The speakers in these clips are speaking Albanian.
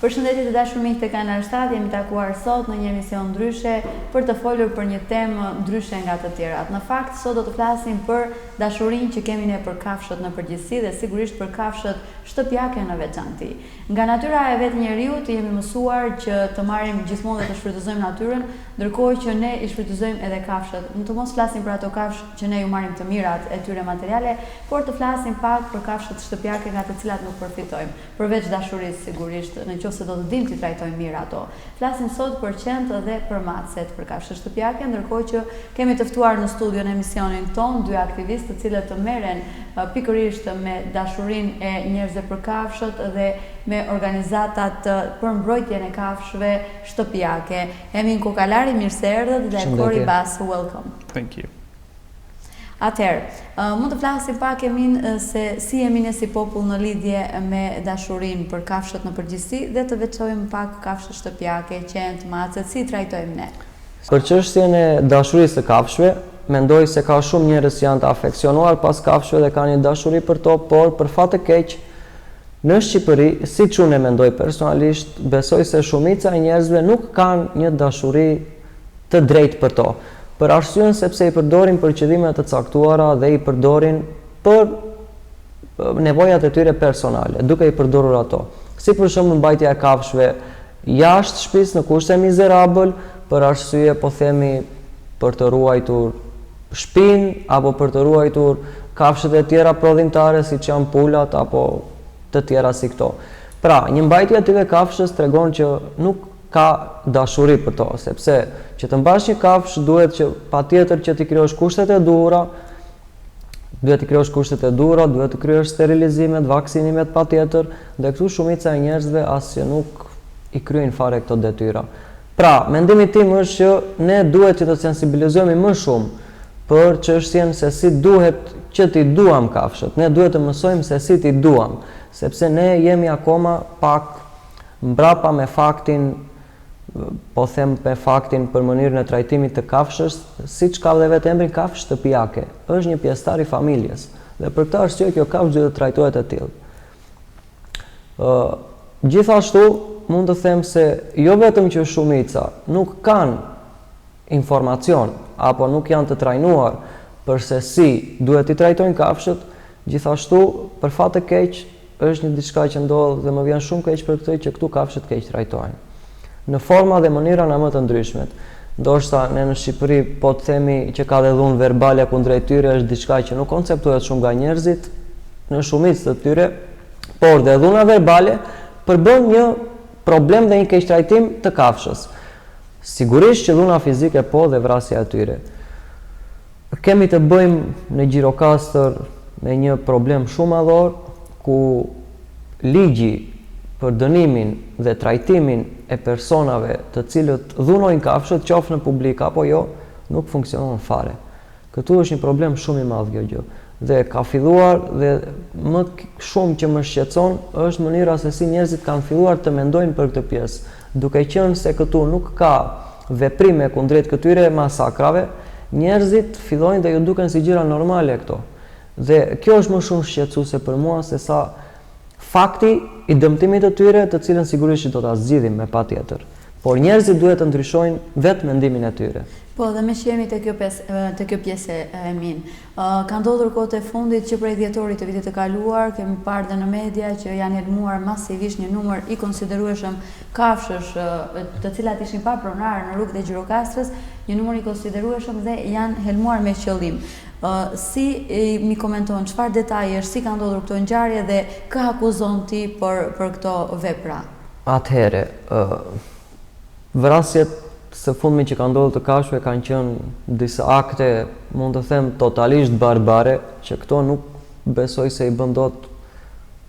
Përshëndetje të dashur miq të Kanal 7, jemi takuar sot në një emision ndryshe për të folur për një temë ndryshe nga të tjerat. Në fakt, sot do të flasim për dashurinë që kemi ne për kafshët në përgjithësi dhe sigurisht për kafshët shtëpiake në veçanti. Nga natyra e vetë njeriut jemi mësuar që të marrim gjithmonë dhe të shfrytëzojmë natyrën, ndërkohë që ne i shfrytëzojmë edhe kafshët. Në të mos flasim për ato kafshë që ne ju marrim të mirat e tyre materiale, por të flasim pak për kafshët shtëpiake nga të cilat nuk përfitojmë, përveç dashurisë sigurisht, nëse do të dim të trajtojmë mirë ato. Flasim sot për qentë dhe për macet, për kafshët shtëpiake, ndërkohë që kemi të ftuar në studio në emisionin ton dy aktivistë të cilët të merren pikërisht me dashurinë e njerëzve për kafshët dhe me organizatat për mbrojtjen e kafshëve shtëpiake. Emin Kokalari, mirë se erdhët, dhe Kori Bas, welcome. Thank you. Atëherë, mund të flasim pak Emin se si jemi ne si popull në lidhje me dashurinë për kafshët në përgjithësi dhe të veçojmë pak kafshët shtëpiake, qentë, macet, si i trajtojmë ne? Për çështjen e dashurisë së kafshëve, mendoj se ka shumë njerëz që janë të afeksionuar pas kafshëve dhe kanë një dashuri për to, por për fat të keq në Shqipëri, siç unë e mendoj personalisht, besoj se shumica e njerëzve nuk kanë një dashuri të drejtë për to. Për arsyen sepse i përdorin për qëllime të caktuara dhe i përdorin për nevojat e tyre personale, duke i përdorur ato. Si për shembull mbajtja e kafshëve jashtë shtëpisë në kushte mizerabël, për arsye po themi për të ruajtur shtëpinë apo për të ruajtur kafshët e tjera prodhimtare siç janë pulat apo të tjera si këto. Pra, një mbajtje e tyre kafshës tregon që nuk ka dashuri për to, sepse që të mbash një kafshë duhet që patjetër që t'i krijosh kushtet e duhura, duhet të kryesh sterilizimet, vaksinimet patjetër, dhe këtu shumica e njerëzve asgjë nuk i kryejnë fare këto detyra. Pra, mendimi tim është që ne duhet që të sensibilizojmë më shumë për çështjen se si duhet që t'i duam kafshët. Ne duhet të mësojmë se si t'i duam, sepse ne jemi akoma pak mbrapa me faktin, po them me faktin për mënyrën e trajtimit të kafshës, siç ka dhe vetë emri kafshë shtëpiake, është një pjesëtar i familjes dhe për këtë arsye kjo kafshë duhet të trajtohet e tillë. Gjithashtu mund të them se jo vetëm që shumica nuk kanë informacion apo nuk janë të trajnuar për se si duhet i trajtojnë kafshët, gjithashtu për fat të keq është një diçka që ndodh dhe më vjen shumë keq për këtë që këtu kafshët keq trajtohen. Në forma dhe mënyra më të ndryshmet. Ndoshta ne në Shqipëri po të themi që ka dhe dhunë verbale kundrejt tyre është diçka që nuk konceptohet shumë nga njerëzit në shumicë të tyre, por dhe dhuna verbale përbën një problem dhe një keq trajtim të kafshës. Sigurisht që dhuna fizike po dhe vrasja e tyre. Kemi të bëjmë në Gjirokastër me një problem shumë madhor ku ligji për dënimin dhe trajtimin e personave të cilët dhunojnë kafshët, qoftë në publik apo jo, nuk funksionon fare. Këtu është një problem shumë i madh kjo gjë. Dhe ka filluar dhe më shumë që më shqetëson është mënyra se si njerëzit kanë filluar të mendojnë për këtë pjesë, duke qenë se këtu nuk ka veprime kundrejt këtyre masakrave, njerëzit fillojnë dhe ju duken si gjëra normale këto. Dhe kjo është më shumë shqetësuese për mua se sa fakti i dëmtimit të tyre, të cilën sigurisht që do ta zgjidhim me patjetër. Por njerëzit duhet të ndryshojnë vetë mendimin e tyre. Po, dhe me që jemi të kjo pjesë Emin. Ka ndodhur kohët e fundit që prej dhjetorit të vitit të kaluar, kemi parë dhe në media që janë helmuar masivisht një numër i konsiderueshëm kafshësh të cilat ishin pa pronar në rrugët e Gjirokastrës, një numër i konsiderueshëm dhe janë helmuar me qëllim. Si mi komenton, çfarë detajesh, si ka ndodhur këto ngjarje dhe kë akuzon ti për këto vepra? Atëherë, vrasjet së fundmi që ka ndodhur të kafshëve kanë qenë disa akte, mund të them, totalisht barbare, që këto nuk besoj se i bën dot,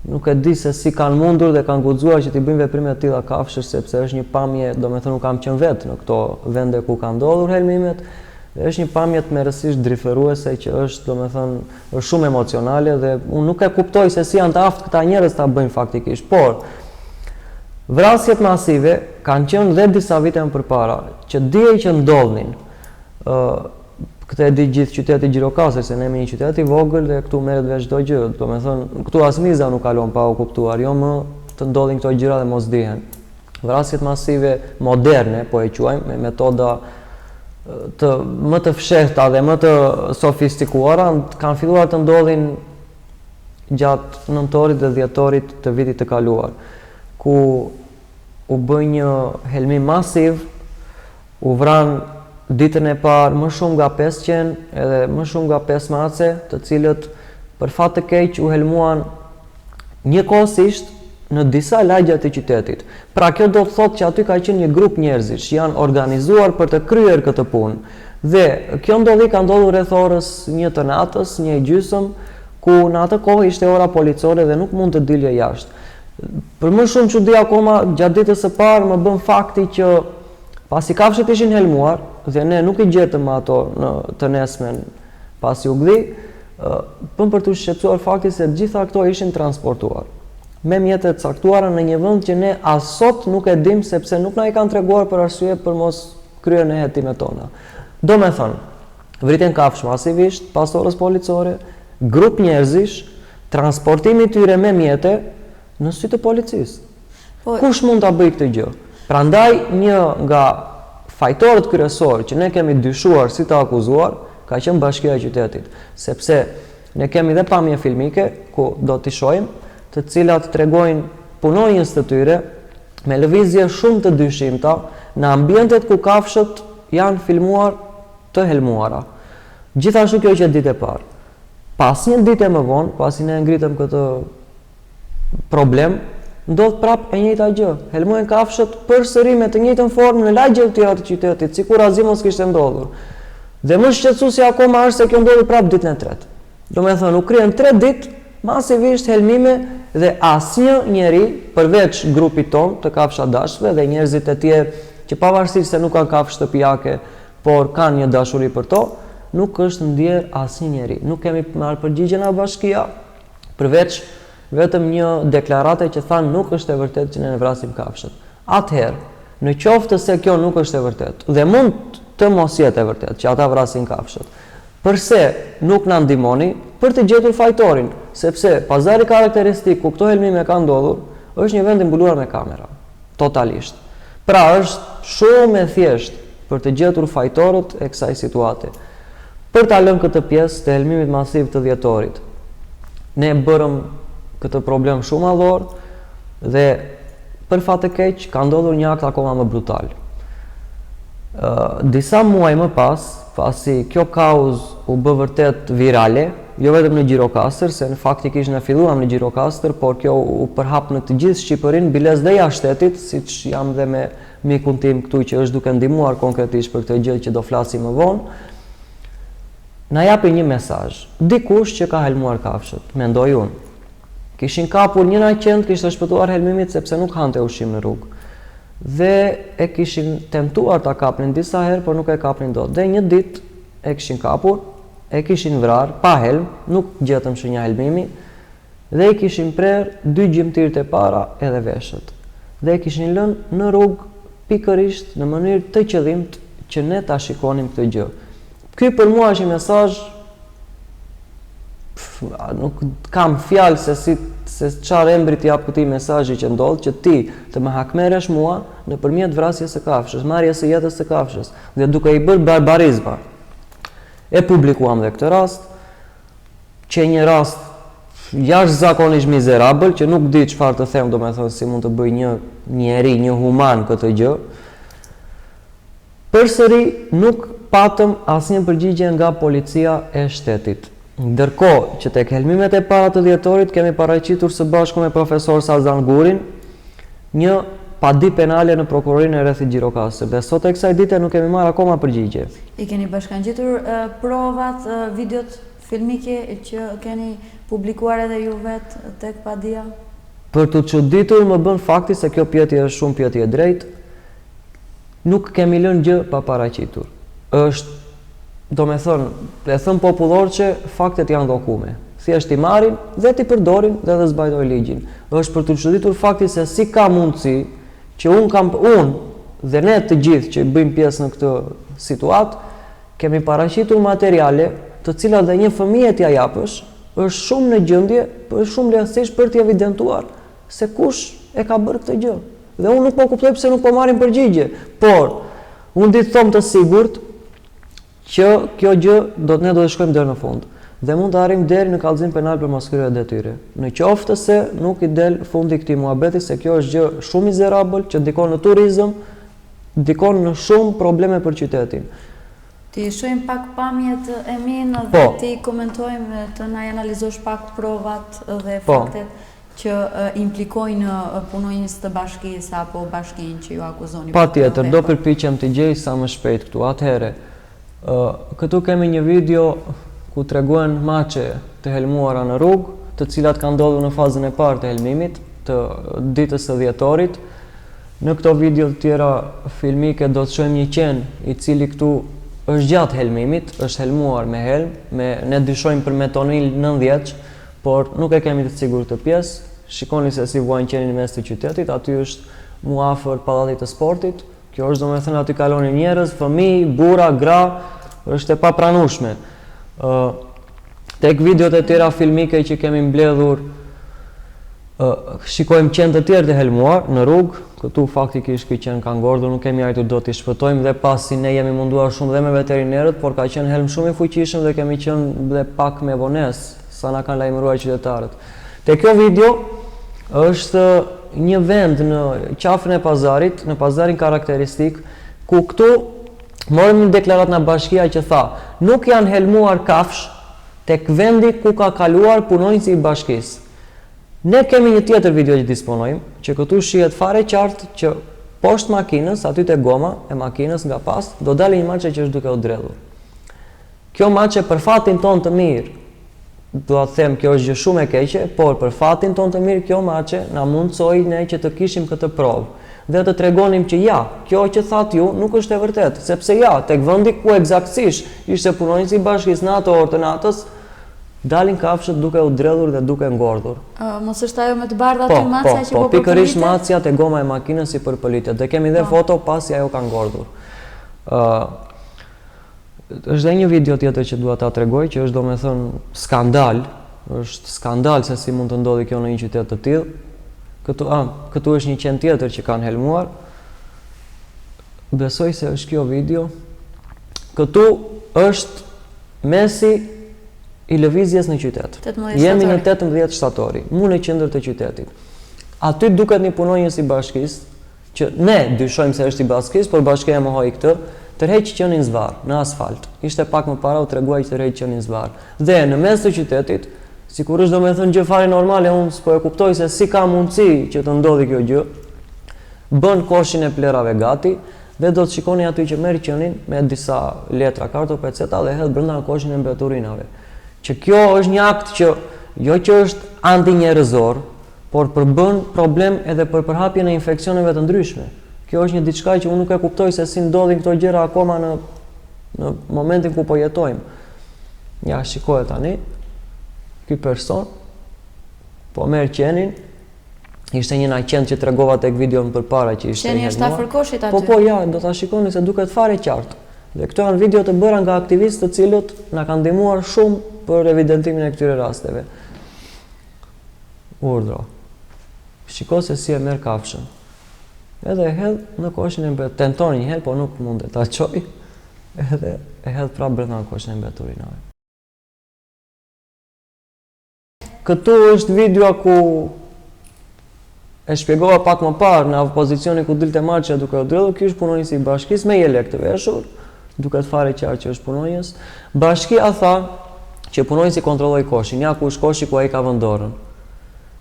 nuk e di se si kanë mundur dhe kanë guxuar që t'i bëjnë veprime të tilla kafshësh, sepse është një pamje, domethënë nuk kam qenë vetë në këto vende ku kanë ndodhur helmimet. Dhe është një pamje tmerrësisht driferuese që është, domethënë, është shumë emocionale dhe unë nuk e kuptoj se si janë të aftë këta njerëz ta bëjnë faktikisht, por vrasjet masive kanë qenë dhe disa vite më përpara, që dije që ndodhnin. Këtë e di gjithë qyteti Gjirokastër, se ne jemi një qytet i vogël dhe këtu merret veç çdo gjë, domethënë këtu as miza nuk kalon pa u kuptuar, jo më të ndodhin këto gjëra dhe mos dihen. vrasjet masive moderne, po e quajmë, me metoda më të fshehta dhe më të sofistikuara, kanë filluar të ndodhin gjatë nëntorit dhe dhjetorit të vitit të kaluar, ku u bë një helmim masiv, u vran ditën e parë më shumë nga 500 edhe më shumë nga 5 mace, të cilët për fat të keq u helmuan njëkohësisht në disa lagja të qytetit. Pra kjo do të thotë që aty ka qenë një grup njerëzish që janë organizuar për të kryer këtë punë. Dhe kjo ndodhi ka ndodhur rreth orës 1 të natës, 1:30, ku në atë kohë ishte ora policore dhe nuk mund të dilje jashtë. Për më shumë çudi akoma gjatë ditës së parë më bën fakti që pasi kafshët ishin helmuar dhe ne nuk i gjetëm ato në të nesmen pasi u gdhi, për të shqetësuar fakti se gjitha këto ishin transportuar me mjete të caktuara në një vend që ne as sot nuk e dim sepse nuk na i kanë treguar për arsye për mos kryer në hetimet tona. Do me thënë, vriten kafshë masivisht pas orës policore, grup njerëzish, transportimi tyre me mjete në sy të policisë. Kush mund ta bëjë këtë gjë? Prandaj një nga fajtorët kryesorë që ne kemi dyshuar si të akuzuar ka qenë Bashkia e Qytetit, sepse ne kemi dhe pamje filmike ku do t'i shohim, të cilat tregojnë punonjës të tyre me lëvizje shumë të dyshimta në ambientet ku kafshët janë filmuar të helmuara. Gjithashtu kjo që ditë e parë. Pas një ditë më vonë, pasi ne ngritëm këtë problem, ndodh prapë e njëjta gjë. Helmuan kafshët përsëri me të njëjtën formë në lagje të tjera të qytetit, sikur asgjë mos kishte ndodhur. Dhe më shqetësuesi akoma është se kjo ndodhi prapë ditën e tretë. Domethënë, u kryen 3 ditë masivisht helmime dhe asnjë njeri përveç grupit ton të kafsha dashve dhe njerëzit e tjerë që pavarësisht se nuk kanë kafshë shtëpiake, por kanë një dashuri për to, nuk është ndjer asnjë njeri. Nuk kemi marrë përgjigje nga bashkia, përveç vetëm një deklarate që thanë nuk është e vërtetë që ne vrasim kafshët. Atëherë, në qoftë se kjo nuk është e vërtetë dhe mund të mos jetë e vërtetë që ata vrasin kafshët, përse nuk na ndihmoni për të gjetur fajtorin, sepse pazari karakteristik ku këto helmime kanë ndodhur është një vend i mbuluar me kamera, totalisht. Pra është shumë e thjeshtë për të gjetur fajtorët e kësaj situate. Për ta lënë këtë pjesë të helmimit masiv të dhjetorit, ne bërëm këtë problem shumë madhor dhe për fat të keq ka ndodhur një akt akoma më brutal. Disa muaj më pas, pasi kjo kauzë u bë vërtet virale, jo vetëm në Gjirokastër, se në faktikisht ne filluam në Gjirokastër, por kjo u përhap në të gjithë Shqipërinë, biles dhe jashtë shtetit, siç jam dhe me mikun tim këtu që është duke ndihmuar konkretisht për këtë gjë që do flasim më vonë. Na japi një mesazh. Dikush që ka helmuar kafshët, mendoj unë. Kishin kapur njëra qend, kishte shpëtuar helmimit sepse nuk hante ushqim në rrugë. Dhe e kishin tentuar ta kapnin disa herë, por nuk e kapnin dot. Dhe një ditë e kishin kapur, e kishin vrarë pa helm, nuk gjetëm shenja helmimi, dhe i kishin prerë 2 gjymtyrët e para edhe veshët. Dhe e kishin lënë në rrugë pikërisht në mënyrë të qëllimt që ne ta shikonim këtë gjë. Ky për mua është një mesazh, nuk kam fjalë se çfarë embri t'i jap këtij mesazhi që ndodh, që ti të më hakmeresh mua nëpërmjet vrasjes së kafshës, marrjes së jetës së kafshës, dhe duke i bërë barbarizma. E publikuam dhe këtë rast, që një rast jashtëzakonisht mizerabël, që nuk di çfarë të them, domethënë si mund të bëj një njeri, një human këtë gjë. Përsëri nuk patëm asnjë përgjigje nga policia e shtetit. Ndërkohë që tek helmimet e para të dhjetorit kemi paraqitur së bashku me profesor Sazan Gurin një padi penale në prokurorinë e rrethit Gjirokastër, dhe sot e kësaj dite nuk kemi marrë akoma përgjigje. I keni bashkangjitur provat, videot filmike që keni publikuar edhe ju vetë tek padia? Për të çuditur më bën fakti se kjo pyetje është shumë pyetje e drejtë. Nuk kemi lënë gjë pa paraqitur. Është, do me thënë, e thënë popullor që faktet janë dokume. Thjesht i marrin dhe t'i përdorin dhe zbajtojnë ligjin. Është për të çuditur fakti se si ka mundësi që unë dhe ne të gjithë që bëjmë pjesë në këtë situatë, kemi paraqitur materiale të cilat dhe një fëmijë t'ia japësh, është shumë në gjendje, është shumë lehtësisht për t'i evidentuar se kush e ka bërë këtë gjë. Dhe unë nuk po kuptoj pse nuk po marrin përgjigje. Por, unë di të them të sigurt që kjo gjë ne do të shkojmë deri në fund. Dhe mund të arrijmë deri në kallëzim penal për mos kryer detyrë. Në qoftë se nuk i del fundi këtij muhabeti, se kjo është gjë shumë mizerabël që ndikon në turizëm, ndikon në shumë probleme për qytetin. Ti shohim pak pamjet e min dhe ti komentojmë të na analizosh pak provat dhe faktet që implikojnë punonjës të bashkisë apo bashkinë që ju akuzoni. Patjetër, do përpiqem të gjej sa më shpejt këtu. Atëherë, këtu kemi një video ku treguan maçe të helmuara në rrugë, të cilat kanë ndodhur në fazën e parë të helmimit të ditës së dhjetorit. Në këto video të tjera filmike do të shohim një qen i cili këtu është gjatë helmimit, është helmuar me helm, ne dyshojmë për metonil 90, por nuk e kemi të sigurt të pjesë. Shikoni se si vuajnë qenin në mes të qytetit, aty është mu afër pallatit të sportit. Kjo është domethënë aty kalonin njerëz, fëmijë, burra, gra, është e papranueshme. Tek videot e tjera filmike që kemi mbledhur, shikojmë qenë të tjerë të helmuar në rrugë. Këtu faktikisht ky qen ka ngordhur, nuk kemi arritur dot t'i shpëtojmë dhe pasi ne jemi munduar shumë dhe me veterinerët, por ka qenë helm shumë i fuqishëm dhe kemi qenë dhe pak me vonesë sa na kanë lajmëruar qytetarët. Te kjo video është një vend në qafën e pazarit, në pazarin karakteristik, ku këtu morëm një deklarat nga bashkia që tha, nuk janë helmuar kafsh tek vendi ku ka kaluar punonjësi i bashkisë. Ne kemi një tjetër video që disponojmë, që këtu shihet fare qartë që poshtë makinës, aty te goma e makinës nga pas, do dalë një maçe që është duke u dredhur. Kjo maçe për fatin ton të mirë, do të them kjo është gjë shumë e keqe, por për fatin ton të mirë kjo maçe na mundsoi ne që të kishim këtë provë dhe të tregonim që ja, kjo që thatë ju nuk është e vërtetë, sepse ja, tek vendi ku eksaktësisht ishte punonjësi i bashkisë në atë orë të natës, dalin kafshët duke u dredhur dhe duke ngordhur. Mos është ajo me të bardha aty macja që po përpolitet? Po, pikërisht macja te goma e makinës si përpolitet. Dhe kemi dhe foto pasi ajo ka ngordhur. Është dhe një video tjetër që dua ta tregoj, që është domethënë skandal. Është skandal se si mund të ndodhi kjo në një qytet të tillë. Këtu është një qen tjetër që kanë helmuar. Besoj se është kjo video. Këtu është mesi i lëvizjes në qytet. Jemi në 18 shtatori, mu në qendër të qytetit. Aty duket një punonjës i bashkisë, që ne dyshojmë se është i bashkisë, por bashkia mohoi këtë, tërheq qenin zvarr në asfalt. Ishte pak më para u treguaj që tërheq qenin zvarr. Dhe në mes të qytetit, sikur është domethënë gjë fare normale, unë s'po e kuptoj se si ka mundësi që të ndodhi kjo gjë. Bën koshin e plerave gati dhe do të shikoni aty që merr qenin me disa letra, karto, peceta dhe hedh brenda koshin e mbeturinave. Që kjo është një akt që jo që është antinjerëzor, por përbën problem edhe për përhapjen e infeksioneve të ndryshme. Kjo është një diçka që unë nuk e kuptoj se si ndodhin këto gjëra akoma në momentin ku po jetojmë. Ja, shikohet tani, ky person po merr qenin, ishte një qen që tregova tek videon përpara që ishte qeni është afër koshit aty. Po, ja, do ta shikoni se duket fare qartë. Dhe këto janë video të bëra nga aktivistë të cilët na kanë ndihmuar shumë për evidentimin e këtyre rasteve. Urdhro. Shiko se si e merr kafshën. Edhe e hedh në koshin e mbeturinave. Tenton një herë, po nuk mundet ta çoj. Edhe e hedh prapë brenda koshin e mbeturinave. Këtu është videoa ku e shpjegova pak më parë në pozicionin ku dilte maçja duke u dredhur. Ky është punonjësi i bashkisë me jelek të veshur, duket fare qartë që është punonjës. Bashkia tha që punonjësi kontrolloi koshin, ja ku është koshi ku ai ka vënë dorën.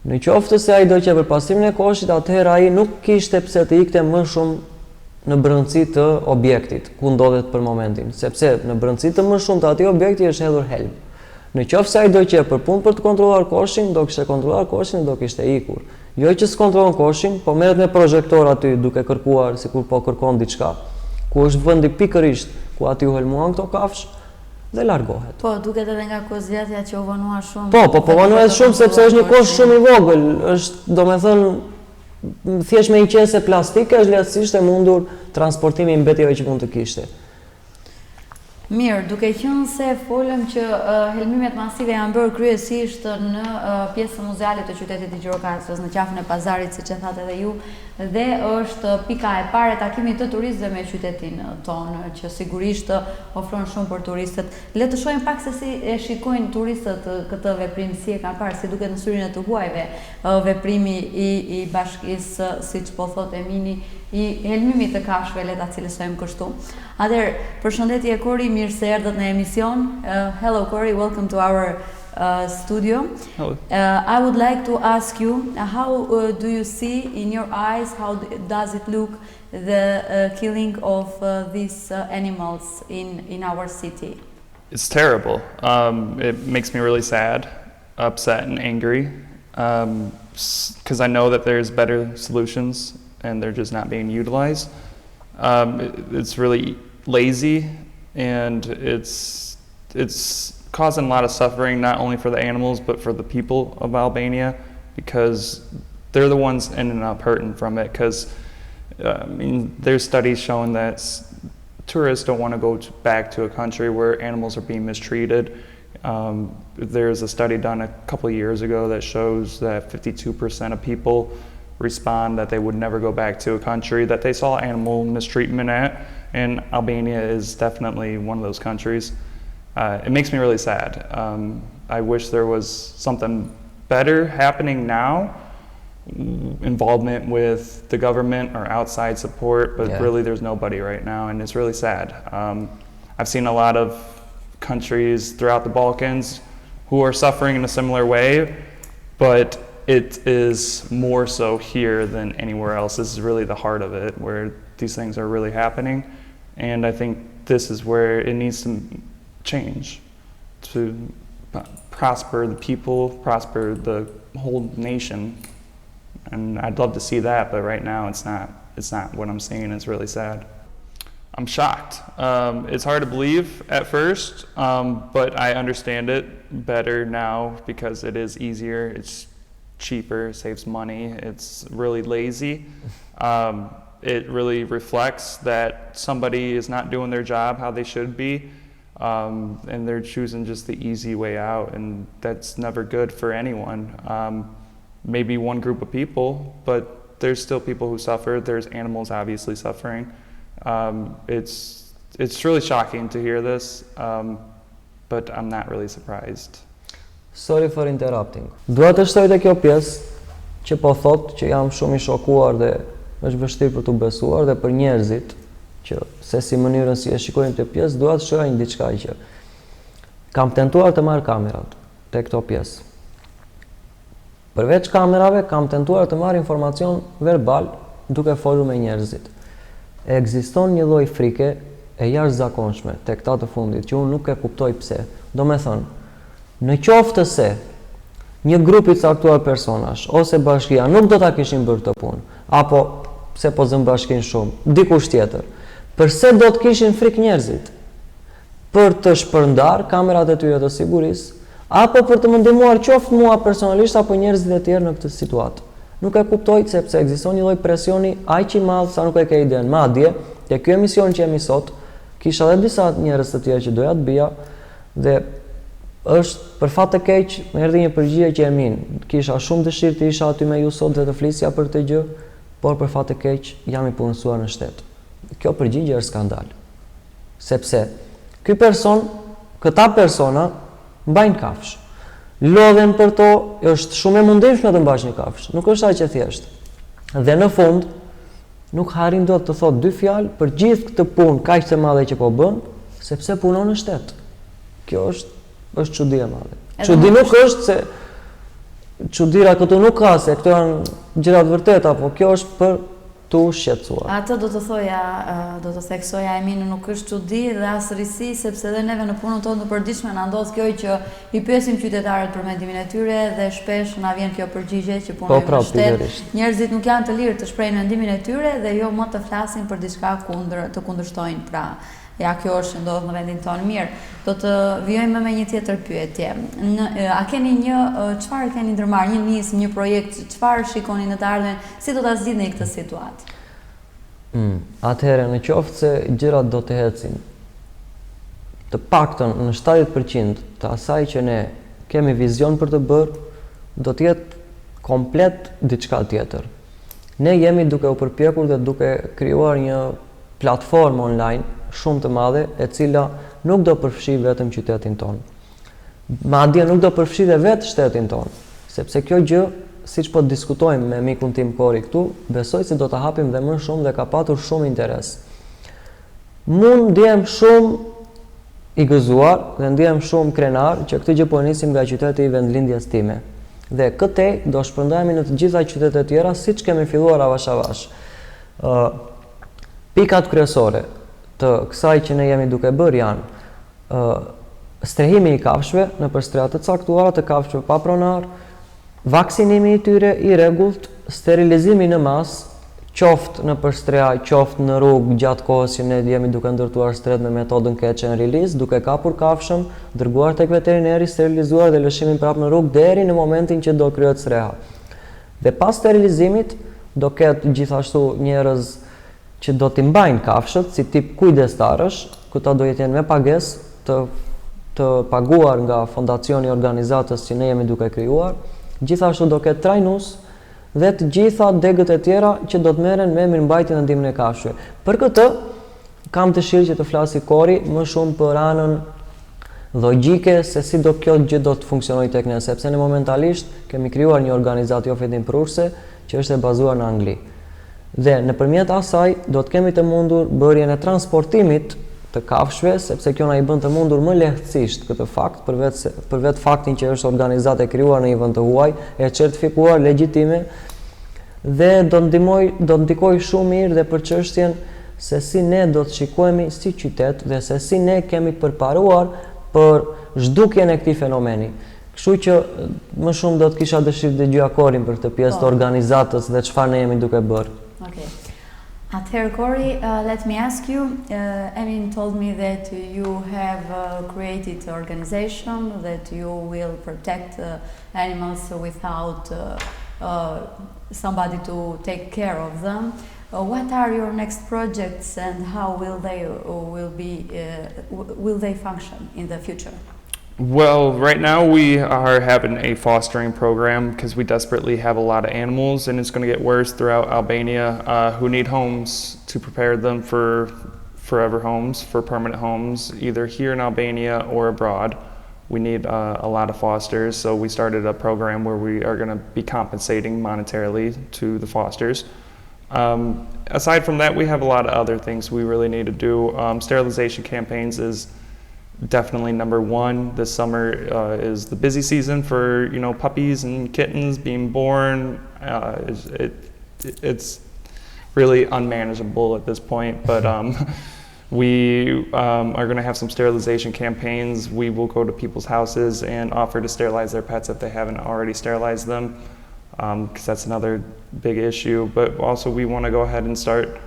Në qoftë se ai do që për pasimin e koshit, atëherë ai nuk kishte pse të ikte më shumë në brendësi të objektit ku ndodhet për momentin, sepse në brendësi të më shumë të atij objekti është hedhur helm. Në qoftë se ai do që për punë për të kontrolluar koshin, do kishte kontrolluar koshin dhe do kishte ikur. Jo që s'kontrollon koshin, po merret me projektor aty duke kërkuar sikur po kërkon diçka, ku është vendi pikërisht ku aty u helmuan këto kafsh dhe largohet. Po, duket edhe nga kozjatja që u vonua shumë. Po vonuhet shumë sepse është një kosh shumë i vogël, është domethënë thjesht me një qese plastike është lehtësisht e mundur transportimi i mbetjeve që mund të kishte. Mirë, duke qenë se folëm që helmimet masive janë bërë kryesisht në pjesën muzeale të qytetit të Gjirokastës, në qafën e pazarit, siç e thatë edhe ju, dhe është pika e parë e takimit të turistëve me qytetin tonë, që sigurisht ofron shumë për turistët. Le të shohim pak se si e shikojnë turistët këtë veprim, si e kanë parë, si duket në syrin e të huajve veprimi i bashkisë, siç po thotë Emini, i helmimit të kafshëve, le ta cilësojmë kështu. Atëherë, përshëndetje Kori, mirë se erdhët në emision. Hello Kori, welcome to our studio. Hello. I would like to ask you, how do you see in your eyes, how does it look, the killing of these animals in our city? It's terrible. It makes me really sad, upset, and angry, because I know that there's better solutions and they're just not being utilized. It's really lazy, and it's causing a lot of suffering, not only for the animals but for the people of Albania, because they're the ones ending up hurting from it. Because there's studies showing that tourists don't want to go back to a country where animals are being mistreated. There's a study done a couple of years ago that shows that 52% of people respond that they would never go back to a country that they saw animal mistreatment at, and Albania is definitely one of those countries. It makes me really sad. I wish there was something better happening now, involvement with the government or outside support, but really there's nobody right now, and it's really sad. I've seen a lot of countries throughout the Balkans who are suffering in a similar way, but it is more so here than anywhere else. This is really the heart of it, where these things are really happening, and I think this is where it needs to change to prosper the people, prosper the whole nation, and I'd love to see that, but right now it's not what I'm seeing. It's really sad. I'm shocked. It's hard to believe at first, but I understand it better now because it is easier, it's cheaper, saves money, it's really lazy. It really reflects that somebody is not doing their job how they should be, and they're choosing just the easy way out, and that's never good for anyone. Maybe one group of people, but there's still people who suffer. There's animals obviously suffering. It's really shocking to hear this, but I'm not really surprised. Sorry for interrupting. Dua të shtoj te kjo pjesë që po thot që jam shumë i shokuar dhe është vështirë për t'u besuar, dhe për njerëzit që se si mënyrën si e shikojnë këtë pjesë, dua të shoja një diçka që kam tentuar të marr kamerat te këto pjesë. Përveç kamerave, kam tentuar të marr informacion verbal duke folur me njerëzit. Ekziston një lloj frike e jashtëzakonshme tek këta të fundit që unë nuk e kuptoj pse. Domethënë, në qoftë se një grup i caktuar personash ose bashkia nuk do ta kishin bërë këtë punë, apo pse po zëm bashkinë shumë, dikush tjetër, përse do të kishin frikë njerëzit? Për të shpërndar kamerat e tyre të sigurisë, apo për të më ndihmuar qoftë mua personalisht apo njerëzit e tjerë në këtë situatë? Nuk e kuptoj sepse ekziston një lloj presioni aq i madh sa nuk e ke iden. Madje te ky emision që jemi sot, kisha edhe disa njerëz të tjerë që doja të bija, dhe është për fat të keq më erdhi një përgjigje që e min. Kisha shumë dëshirë të isha aty me ju sot dhe të flisja për këtë gjë, por për fat të keq jam i punësuar në shtet. Kjo përgjigje është skandal. Sepse këta persona mbajnë kafshë. Lodhen për to, është shumë e mundimshme të mbash një kafshë. Nuk është aq e thjeshtë. Dhe në fund nuk harrin dot të thotë dy fjalë për gjithë këtë punë kaq të madhe që po bën, sepse punon në shtet. Kjo është çudi e madhe. Çudi nuk është se çudira këtu nuk ka, se këto janë gjëra të vërteta, po kjo është për tu shqetësuar. Atë do të thoja, do të theksoja Eminu, nuk është çudi dhe as risi, sepse edhe neve në punën tonë të përditshme na ndodh kjo që i pyesim qytetarët për mendimin e tyre dhe shpesh na vjen kjo përgjigje që punojmë në shtet. Njerëzit nuk janë të lirë të shprehin mendimin e tyre dhe jo më të flasin për diçka të kundërshtojnë. Pra, ja, kjo është ndodh në vendin tonë. Mirë, do të vijojmë me një tjetër pyetje. A keni çfarë keni ndërmarrë, një nismë, një projekt, çfarë shikoni në të ardhmen, si do ta zgjidhni këtë situatë? Atëherë, në qoftë se gjërat do të ecin të paktën në 70% të asaj që ne kemi vizion për të bërë, do të jetë komplet diçka tjetër. Ne jemi duke u përpjekur dhe duke krijuar një platformë online shumë të madhe e cila nuk do përfshi vetëm qytetin tonë. Madje nuk do përfshi dhe vetë shtetin tonë, sepse kjo gjë, siç po diskutojmë me mikun tim Kori këtu, besoj se do ta hapim dhe më shumë dhe ka patur shumë interes. Mund ndjem shumë i gëzuar dhe ndjem shumë krenar që këtë gjë po nisim nga qyteti i vendlindjes time. Dhe këtej do shpërndajemi në të gjitha qytetet tjera siç kemi filluar avash avash. Pikat kryesore të kësaj që ne jemi duke bërë janë strehimi i kafshëve nëpër streha të caktuara të kafshëve pa pronar, vaksinimi i tyre i rregullt, sterilizimi në masë, qoftë nëpër streha, qoftë në rrugë gjatë kohës që ne jemi duke ndërtuar stret me metodën catch and release, duke kapur kafshën, dërguar tek veterineri, sterilizuar dhe lëshimin prapë në rrugë deri në momentin që do kryhet streha. Dhe pas sterilizimit do ketë gjithashtu njerëz që do t'i mbajnë kafshët si tip kujdestarësh, këta do jetë me pagesë të paguar nga fondacioni i organizatës që ne jemi duke krijuar. Gjithashtu do ketë trajnues dhe të gjitha degët e tjera që do të merren me mirëmbajtjen e ndihmën e kafshëve. Për këtë kam dëshirë që të flasi Kori më shumë për anën logjike se si do kjo gjë do të funksionojë tek ne, sepse ne momentalisht kemi krijuar një organizatë jo fedimprurse që është e bazuar në Angli. Dhe nëpërmjet asaj do të kemi të mundur bërjen e transportimit të kafshëve, sepse kjo na i bën të mundur më lehtësisht këtë fakt, për vetë faktin që është organizatë e krijuar në një vend të huaj, e certifikuar, legjitime, dhe do ndikoj shumë mirë dhe për çështjen se si ne do të shikohemi si qytet dhe se si ne kemi përparuar për zhdukjen e këtij fenomeni. Kështu që më shumë do të kisha dëshirë të dëgjoja Korin për këtë pjesë të organizatës dhe çfarë ne jemi duke bërë. Okay. Atëherë, Kori, let me ask you, Emin told me that you have created an organization, that you will protect animals without somebody to take care of them. What are your next projects and how will they function in the future? Well, right now we are having a fostering program because we desperately have a lot of animals, and it's going to get worse throughout Albania who need homes to prepare them for forever homes, for permanent homes, either here in Albania or abroad. We need a lot of fosters, so we started a program where we are going to be compensating monetarily to the fosters. Aside from that, we have a lot of other things we really need to do. Sterilization campaigns is definitely number one. This summer is the busy season for puppies and kittens being born. It's really unmanageable at this point, but we are going to have some sterilization campaigns. We will go to people's houses and offer to sterilize their pets if they haven't already sterilized them, because that's another big issue. But also we want to go ahead and start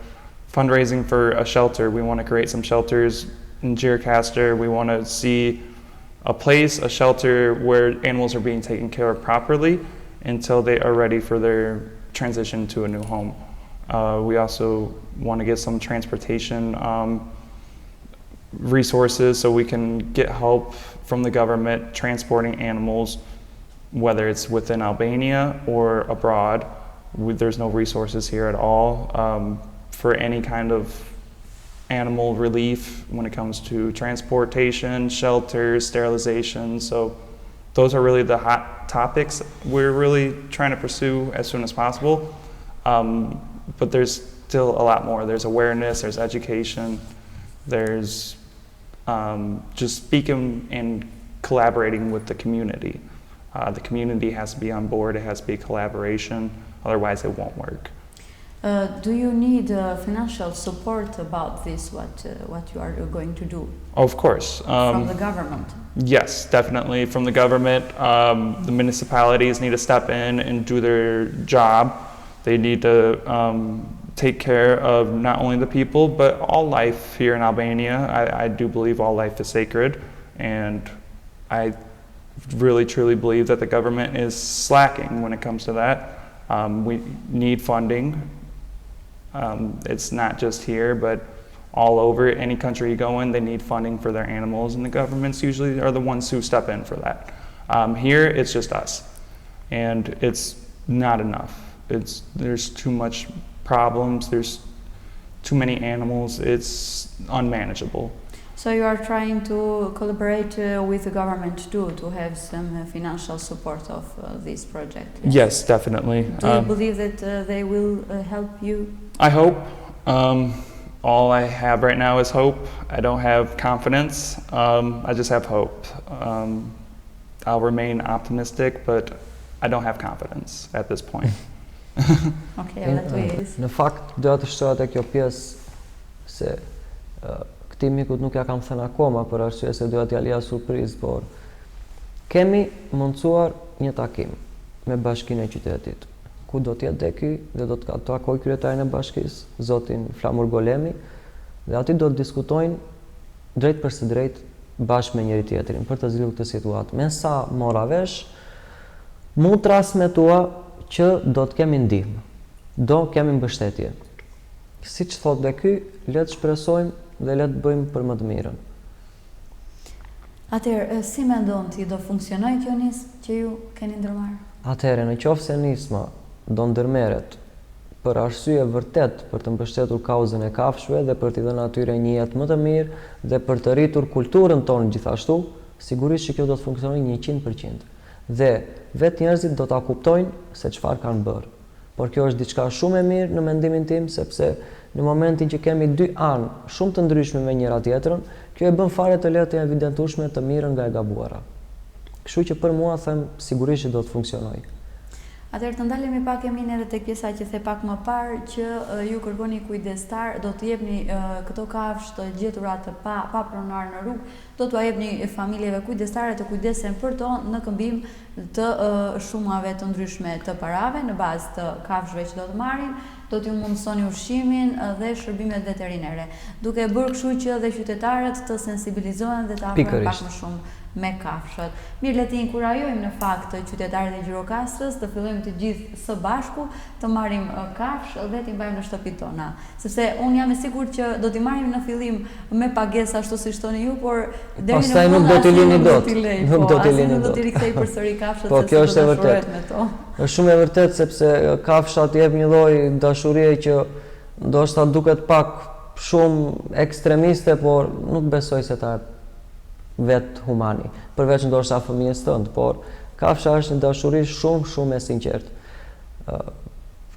fundraising for a shelter. We want to create some shelters in Gjirokastër. We want to see a shelter where animals are being taken care of properly until they are ready for their transition to a new home. We also want to get some transportation resources so we can get help from the government transporting animals, whether it's within Albania or abroad. There's no resources here at all for any kind of animal relief when it comes to transportation, shelters, sterilization. So those are really the hot topics we're really trying to pursue as soon as possible. But there's still a lot more. There's awareness, there's education, there's just speaking and collaborating with the community. The community has to be on board, it has to be collaboration, otherwise it won't work. Do you need financial support about this, what you are going to do? Of course. From the government? Yes, definitely from the government. The municipalities need to step in and do their job. They need to take care of not only the people, but all life here in Albania. I do believe all life is sacred, and I really truly believe that the government is slacking when it comes to that. We need funding. It's not just here, but all over. Any country you go in, they need funding for their animals, and the governments usually are the ones who step in for that. Here, it's just us, and it's not enough. There's too much problems, there's too many animals, it's unmanageable. So you are trying to collaborate with the government too, to have some financial support of this project? Yes, definitely. Do you believe that they will help you? I hope. All I have right now is hope. I don't have confidence. I just have hope. I'll remain optimistic, but I don't have confidence at this point. Në fakt, doja të shtoja te kjo pjesë se këtij mikut nuk ja kam thënë akoma për arsye se doja t'ja lija surprizë, por kemi mundsuar një takim me Bashkinë e Qytetit, ku do t'jetë dhe ky dhe do të takoj kryetarin e bashkisë, zotin Flamur Golemi, dhe aty do të diskutojnë drejt për së drejt bashkë me njëri tjetrin për të zgjidhur këtë situatë. Me sa mora vesh, mu transmetua që do të kemi ndihmë, do kemi mbështetje. Siç thot dhe ky, le të shpresojmë dhe le të bëjmë për më të mirën. Atëherë, si mendon ti, do funksionojë kjo nismë që ju keni ndërmarrë? Atëherë, në qoftë se nisma do ndërmerret për arsye vërtet për të mbështetur kauzën e kafshëve dhe për t'i dhënë atyre një jetë më të mirë dhe për të rritur kulturën tonë gjithashtu, sigurisht që kjo do të funksionojë 100%. Dhe vetë njerëzit do ta kuptojnë se çfarë kanë bërë. Por kjo është diçka shumë e mirë në mendimin tim, sepse në momentin që kemi dy anë shumë të ndryshme me njëra tjetrën, kjo e bën fare të lehtë të evidentueshme të mirën nga e gabuara. Kështu që për mua them sigurisht që do të funksionojë. Atëherë të ndalemi pak Emin edhe tek pjesa që the pak më parë që ju kërkoni kujdestar, do të jepni këto kafshë të gjetura të pa pronar në rrugë, do t'u jepni familjeve kujdestare të kujdesen për to në këmbim të shumave të ndryshme të parave në bazë të kafshëve që do të marrin, do t'ju mundsoni ushqimin dhe shërbimet veterinare, duke bërë kështu që dhe qytetarët të sensibilizohen dhe të afrohen pak më shumë me kafshët. Mirë, le të inkurajojmë në fakt qytetarët e Gjirokastrës të fillojmë të gjithë së bashku të marrim kafshë dhe t'i mbajmë në shtëpitë tona. Sepse unë jam e sigurt që do t'i marrim në fillim me pagesë ashtu siç thoni ju, por deri në fund nuk do t'i lini dot. Nuk do t'i lini dot. Do t'i rikthej përsëri kafshët. Po kjo është e vërtetë. Është shumë e vërtetë sepse kafshat jep një lloj dashurie që ndoshta duket pak shumë ekstremiste, por nuk besoj se ta vetë humani, përveç ndoshta fëmijës tënd, por kafsha është një dashuri shumë e sinqertë.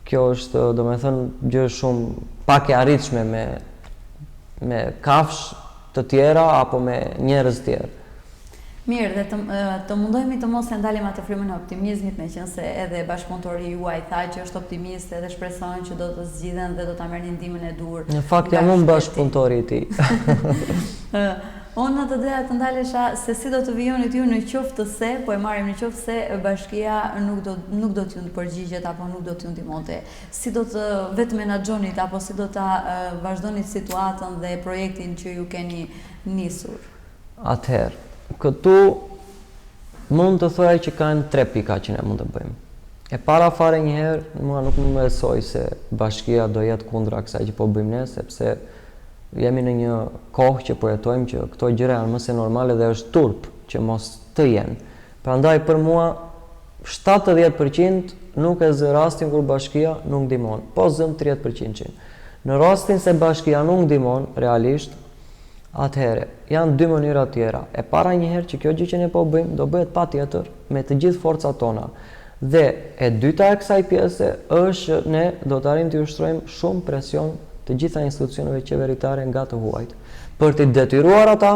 Kjo është, domethënë, gjë shumë pak e arritshme me kafshë të tjera apo me njerëz të tjerë. Mirë, dhe të mundohemi të mos e ndalim atë frymën e optimizmit, meqense edhe bashkëpunëtori juaj tha që është optimist edhe shpreson që do të zgjidhen dhe do ta merrni ndihmën e dur. Në fakt jam unë bashkëpunëtori i tij. Unë të doja të ndalesha se si do të vijonit ju në qoftë se, po e marrim në qoftë se bashkia nuk do t'ju përgjigjet apo nuk do t'ju ndihmonte. Si do të vetë menaxhonit apo si do ta vazhdonit situatën dhe projektin që ju keni nisur? Atëherë, këtu mund të thoja që kanë 3 pika që ne mund të bëjmë. E para fare njëherë, mua nuk më besoj se bashkia do jetë kundra kësaj që po bëjmë ne, sepse jemi në një kohë që po jetojmë që këto gjëra janë më se normale dhe është turp që mos të jenë. Prandaj për mua 70% nuk e zë rastin kur bashkia nuk ndihmon, po zëm 30%. Në rastin se bashkia nuk ndihmon realisht, atëherë janë 2 mënyra tjera. E para njëherë që kjo gjë që ne po bëjmë do bëhet patjetër me të gjithë forcat tona. Dhe e dyta e kësaj pjese është që ne do të arrijmë të ushtrojmë shumë presion të gjitha institucioneve qeveritare nga të huajt, për të detyruar ata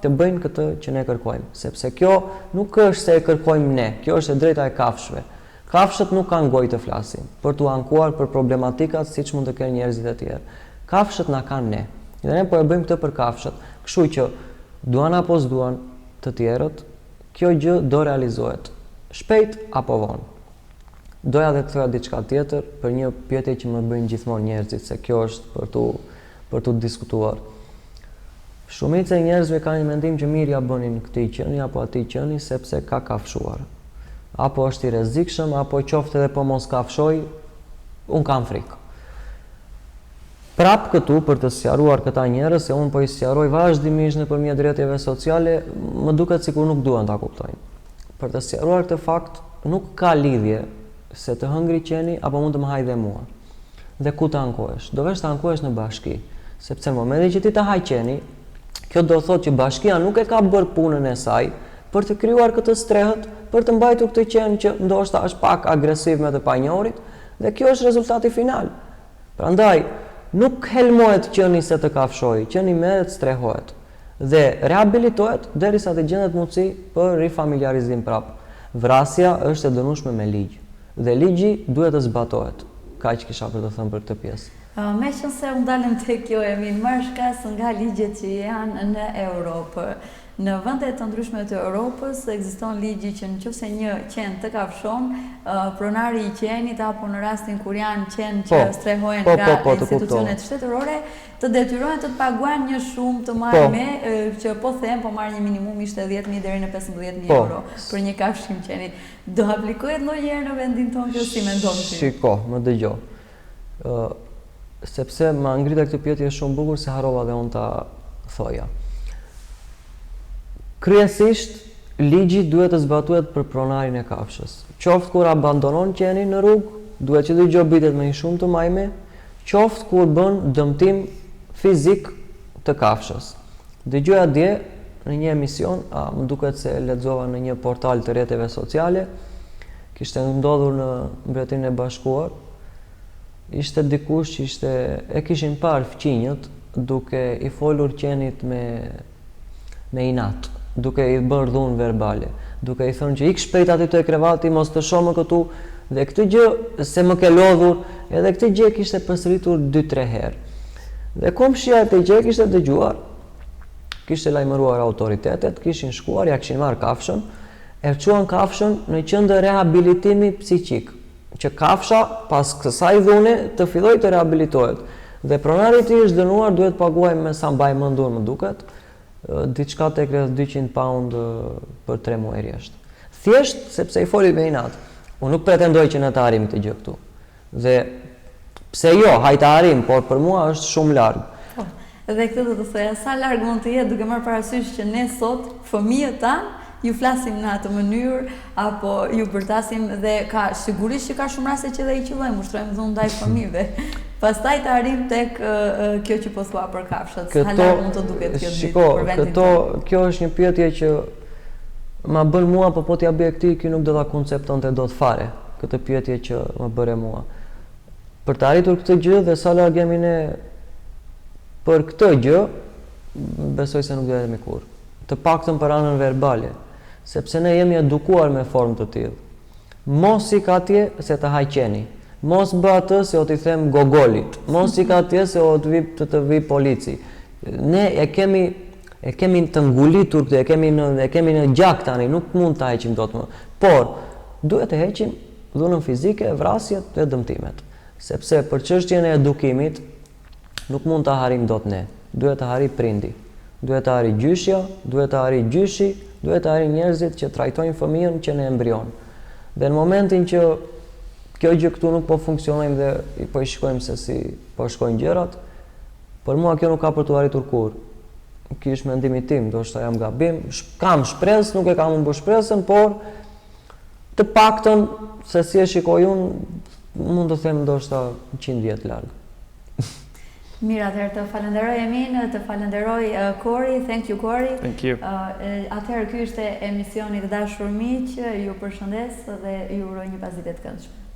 të bëjnë këtë që ne kërkojmë, sepse kjo nuk është se e kërkojmë ne, kjo është e drejta e kafshëve. Kafshët nuk kanë gojë të flasin, për t'u ankuar për problematikat siç mund të kenë njerëzit e tjerë. Kafshët na kanë ne, dhe ne po e bëjmë këtë për kafshët, kështu që duan apo s'duan të tjerët, kjo gjë do realizohet, shpejt apo vonë. Doja dhe të thoja diçka tjetër për një pyetje që më bëjnë gjithmonë njerëzit, se kjo është për tu diskutuar. Shumica e njerëzve kanë një mendim që mirë ja bënin këtij qeni apo atij qeni sepse ka kafshuar. Apo është i rrezikshëm, apo qoftë edhe po mos kafshoj, un kam frikë. prap këtu për të sqaruar këta njerëz se unë po i sqaroj vazhdimisht nëpërmjet rrjeteve sociale, më duket sikur nuk duan ta kuptojnë. Për të sqaruar këtë fakt, nuk ka lidhje se të hëngri qeni apo mund të më haj dhe mua. Dhe ku të ankohesh? Do vesh të ankohesh në bashki, sepse në momentin që ti të haj qeni, kjo do thotë që bashkia nuk e ka bërë punën e saj për të krijuar këtë strehët, për të mbajtur këtë qen që ndoshta është pak agresiv me të panjohurit, dhe kjo është rezultati final. Prandaj, nuk helmohet qeni se të kafshojë, qeni merret, strehohet dhe rehabilitohet derisa të gjendet mundësi për rifamiliarizim prap. Vrasja është e dënueshme me ligj dhe ligji duhet të zbatohet. Kaq kisha për të thënë për këtë pjesë. Me qënë se unë dalëm të kjo e minë më shkas nga ligjet që janë në Europë. Në vendet të ndryshme të Europës ekziston ligji që nëse një qen të kafshon, pronari i qenit apo në rastin kur janë qen që strehohen nga institucionet shtetërore, të detyrohen të paguajnë një shumë të majme, që po them, po marrë një minimum ishte 10.000 deri në 15.000 euro për një kafshim qenit. Do aplikohet ndonjëherë në vendin tonë kjo, si mendon ti? Shiko, më dëgjoj. Sepse më ngrita këtë pyetje shumë bukur se harrova dhe unë ta thoja. Kryesisht, ligji duhet të zbatohet për pronarin e kafshës. Qoftë kur abandonon qenin në rrugë, duhet që çdo gjë bitet me një shumë të majme, qoftë kur bën dëmtim fizik të kafshës. Dëgjoja dje në një emision, më duket se lexova në një portal të rrjeteve sociale, kishte ndodhur në Mbretërinë e Bashkuar. Ishte dikush që e kishin parë fqinjët duke i folur qenit me inat, duke i bërë dhunë verbale, duke i thënë që ik shpejt aty te krevati, mos të shoh më këtu, dhe këtë gjë se më ke lodhur, edhe këtë gjë kishte përsëritur 2-3 herë. Dhe komshia e gjë kishte dëgjuar, kishte lajmëruar autoritetet, kishin shkuar, ja kishin marrë kafshën, e çuan kafshën në qendër rehabilitimi psiqik, që kafsha pas kësaj dhune të filloj të rehabilitohet. Dhe pronari i tij është dënuar, duhet paguaj me sa mbaj mendur më duket, diçka tek 200 pound për 3 muaj rresht. Thjesht sepse i foli me inat. Unë nuk pretendoj që ne të arrim këtë gjë këtu. Dhe pse jo, hajta arrim, por për mua është shumë larg. Dhe këtë do të thoya, sa larg mund të jetë duke marrë parasysh që ne sot fëmijët tanë ju flasim në atë mënyrë, apo ju bërtasim dhe sigurisht që ka shumë raste që dhe i qëllojmë, ushtrojmë dhunë ndaj fëmijëve. Pastaj të arrim tek kjo që po thua për kafshët, sa larg mund të duket kjo ditë për vendin tonë. Kjo është një pyetje që ma bën mua, po t'ja bëj këtij, ky nuk do ta konceptonte dot fare, këtë pyetje që më bëre mua. Për të arritur këtë gjë dhe sa larg jemi ne për këtë gjë, besoj se nuk do jemi kurrë. Të paktën për anën verbale, sepse ne jemi edukuar me formë të tillë. Mos ik atje se të haj qeni. Mos bë atë se o t'i them gogolit. Mos ik atje se o të vi polici. Ne e kemi të ngulitur këtë, e kemi në gjak tani, nuk mund ta heqim dot më. Por duhet të heqim dhunën fizike, vrasjet dhe dëmtimet. Sepse për çështjen e edukimit nuk mund ta harim dot ne. Duhet të harri prindi. Duhet të harri gjyshja, duhet të harri gjyshi, duhet të harri njerëzit që trajtojnë fëmijën që në embrion. Dhe në momentin që kjo gjë këtu nuk po funksionojmë dhe po i shikojmë se si po shkojnë gjërat, për mua kjo nuk ka për të arritur kurrë. Ky është mendimi tim, ndoshta jam gabim, kam shpresë, nuk e kam humbur shpresën, por të paktën se si e shikoj unë, mund të them ndoshta 100 vjet larg. Mirë, atëherë të falenderoj Emin, të falenderoj Kori, thank you Kori. Thank you. Atëherë ky ishte emisioni Të Dashur Miq, ju përshëndes dhe ju uroj një pasditë të këndshme.